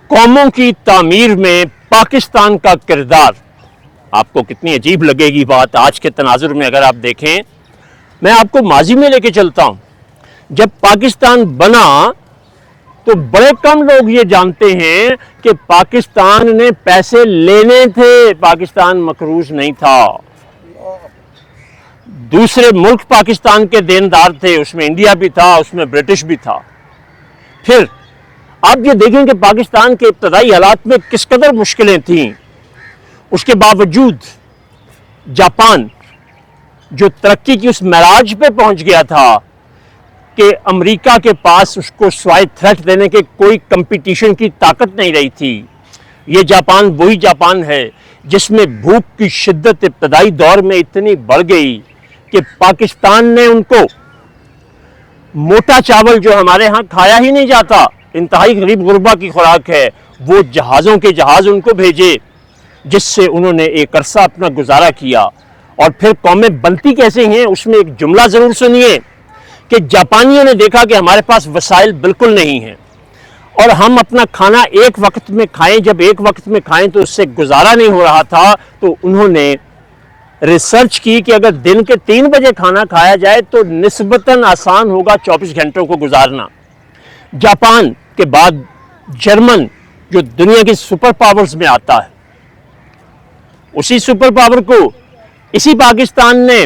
قوموں کی تعمیر میں پاکستان کا کردار. آپ کو کتنی عجیب لگے گی بات آج کے تناظر میں اگر آپ دیکھیں. میں آپ کو ماضی میں لے کے چلتا ہوں. جب پاکستان بنا تو بڑے کم لوگ یہ جانتے ہیں کہ پاکستان نے پیسے لینے تھے، پاکستان مقروض نہیں تھا. دوسرے ملک پاکستان کے دیندار تھے، اس میں انڈیا بھی تھا، اس میں برٹش بھی تھا. پھر آپ یہ دیکھیں کہ پاکستان کے ابتدائی حالات میں کس قدر مشکلیں تھیں. اس کے باوجود جاپان جو ترقی کی اس معراج پہ پہنچ گیا تھا کہ امریکہ کے پاس اس کو سوائے تھریٹ دینے کے کوئی کمپٹیشن کی طاقت نہیں رہی تھی. یہ جاپان وہی جاپان ہے جس میں بھوک کی شدت ابتدائی دور میں اتنی بڑھ گئی کہ پاکستان نے ان کو موٹا چاول جو ہمارے ہاں کھایا ہی نہیں جاتا، انتہائی غریب غربا کی خوراک ہے، وہ جہازوں کے جہاز ان کو بھیجے جس سے انہوں نے ایک عرصہ اپنا گزارا کیا. اور پھر قومیں بنتی کیسے ہیں اس میں ایک جملہ ضرور سنیے کہ جاپانیوں نے دیکھا کہ ہمارے پاس وسائل بالکل نہیں ہیں اور ہم اپنا کھانا ایک وقت میں کھائیں. جب ایک وقت میں کھائیں تو اس سے گزارا نہیں ہو رہا تھا، تو انہوں نے ریسرچ کی کہ اگر دن کے 3 بجے کھانا کھایا جائے تو نسبتاً آسان ہوگا 24 گھنٹوں کو گزارنا. جاپان کے بعد جرمن جو دنیا کی سپر پاورز میں آتا ہے، اسی سپر پاور کو اسی پاکستان نے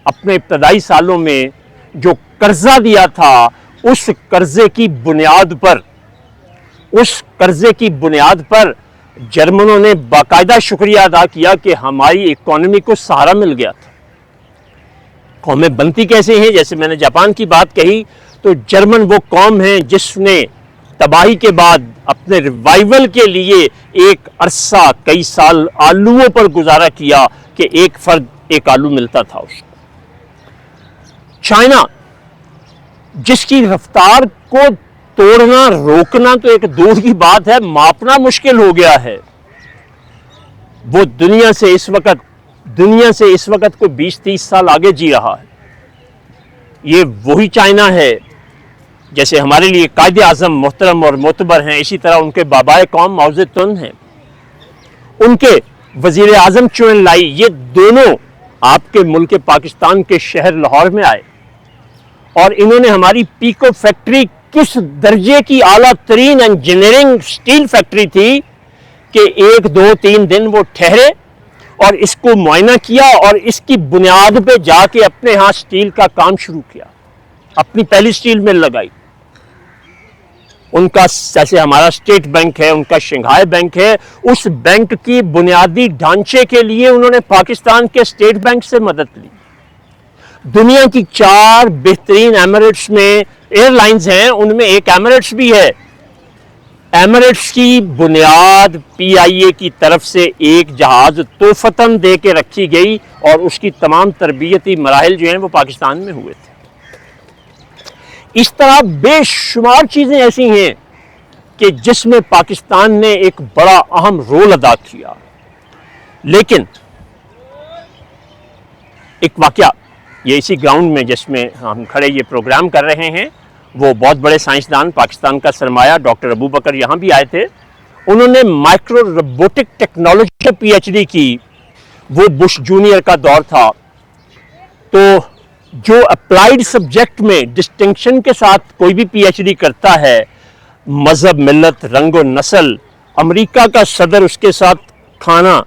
اپنے ابتدائی سالوں میں جو قرضہ دیا تھا اس قرضے کی بنیاد پر جرمنوں نے باقاعدہ شکریہ ادا کیا کہ ہماری اکانومی کو سہارا مل گیا تھا. قومیں بنتی کیسے ہیں؟ جیسے میں نے جاپان کی بات کہی تو جرمن وہ قوم ہے جس نے تباہی کے بعد اپنے ریوائیول کے لیے ایک عرصہ کئی سال آلووں پر گزارا کیا کہ ایک فرد ایک آلو ملتا تھا اس کو. چائنا جس کی رفتار کو توڑنا روکنا تو ایک دور کی بات ہے، ماپنا مشکل ہو گیا ہے. وہ دنیا سے اس وقت کو 20-30 سال آگے جی رہا ہے. یہ وہی چائنا ہے جیسے ہمارے لیے قائد اعظم محترم اور معتبر ہیں، اسی طرح ان کے بابائے قوم ماؤ زے تون ہیں، ان کے وزیر اعظم چو ان لائی، یہ دونوں آپ کے ملک پاکستان کے شہر لاہور میں آئے اور انہوں نے ہماری پیکو فیکٹری کس درجے کی اعلیٰ ترین انجینئرنگ سٹیل فیکٹری تھی کہ 1-2-3 دن وہ ٹھہرے اور اس کو معائنہ کیا اور اس کی بنیاد پہ جا کے اپنے ہاں سٹیل کا کام شروع کیا، اپنی پہلی سٹیل مل لگائی. ان کا جیسے ہمارا اسٹیٹ بینک ہے، ان کا شنگھائی بینک ہے، اس بینک کی بنیادی ڈھانچے کے لیے انہوں نے پاکستان کے اسٹیٹ بینک سے مدد لی. دنیا کی 4 بہترین ایمریٹس میں ایئر لائنز ہیں، ان میں ایک ایمریٹس بھی ہے. ایمریٹس کی بنیاد پی آئی اے کی طرف سے ایک جہاز توفتاً دے کے رکھی گئی اور اس کی تمام تربیتی مراحل جو ہیں وہ پاکستان میں ہوئے تھے. اس طرح بے شمار چیزیں ایسی ہیں کہ جس میں پاکستان نے ایک بڑا اہم رول ادا کیا. لیکن ایک واقعہ یہ اسی گراؤنڈ میں جس میں ہم کھڑے یہ پروگرام کر رہے ہیں، وہ بہت بڑے سائنسدان پاکستان کا سرمایہ ڈاکٹر ابو بکر یہاں بھی آئے تھے. انہوں نے micro robotic technology P H D کی. وہ بش جونیئر کا دور تھا، تو جو اپلائیڈ سبجیکٹ میں ڈسٹنکشن کے ساتھ کوئی بھی پی ایچ ڈی کرتا ہے، مذہب، ملت، رنگ و نسل، امریکہ کا صدر اس کے ساتھ کھانا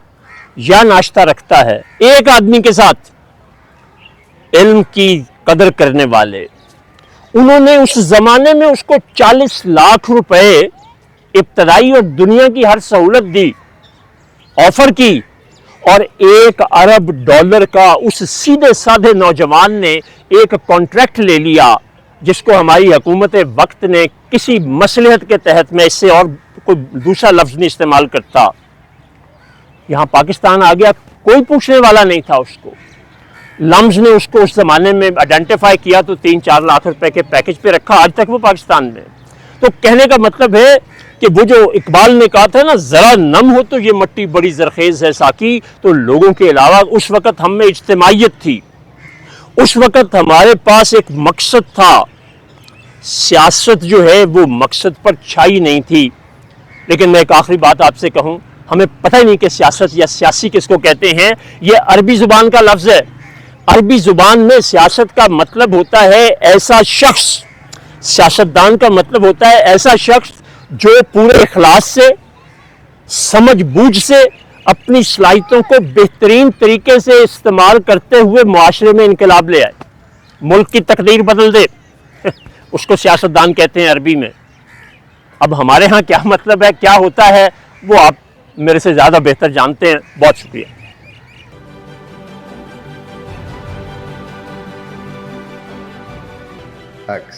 یا ناشتہ رکھتا ہے، ایک آدمی کے ساتھ علم کی قدر کرنے والے. انہوں نے اس زمانے میں اس کو 40 لاکھ روپے ابتدائی اور دنیا کی ہر سہولت دی، آفر کی، اور $1 ارب کا اس سیدھے سادھے نوجوان نے ایک کانٹریکٹ لے لیا جس کو ہماری حکومت وقت نے کسی مصلحت کے تحت، میں اس سے اور کوئی دوسرا لفظ نہیں استعمال کرتا، یہاں پاکستان آ گیا، کوئی پوچھنے والا نہیں تھا اس کو. لمز نے اس کو اس زمانے میں آئیڈینٹیفائی کیا تو 3-4 لاکھ روپے کے پیکج پہ رکھا، آج تک وہ پاکستان میں. تو کہنے کا مطلب ہے کہ وہ جو اقبال نے کہا تھا نا، ذرا نم ہو تو یہ مٹی بڑی زرخیز ہے ساکی، تو لوگوں کے علاوہ اس وقت ہم میں اجتماعیت تھی، اس وقت ہمارے پاس ایک مقصد تھا. سیاست جو ہے وہ مقصد پر چھائی نہیں تھی. لیکن میں ایک آخری بات آپ سے کہوں، ہمیں پتہ ہی نہیں کہ سیاست یا سیاسی کس کو کہتے ہیں. یہ عربی زبان کا لفظ ہے. عربی زبان میں سیاست کا مطلب ہوتا ہے ایسا شخص، سیاستدان کا مطلب ہوتا ہے ایسا شخص جو پورے اخلاص سے، سمجھ بوجھ سے، اپنی صلاحیتوں کو بہترین طریقے سے استعمال کرتے ہوئے معاشرے میں انقلاب لے آئے، ملک کی تقدیر بدل دے. اس کو سیاستدان کہتے ہیں عربی میں. اب ہمارے ہاں کیا مطلب ہے، کیا ہوتا ہے، وہ آپ میرے سے زیادہ بہتر جانتے ہیں. بہت شکریہ. عکس،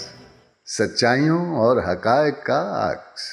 سچائیوں اور حقائق کا عکس.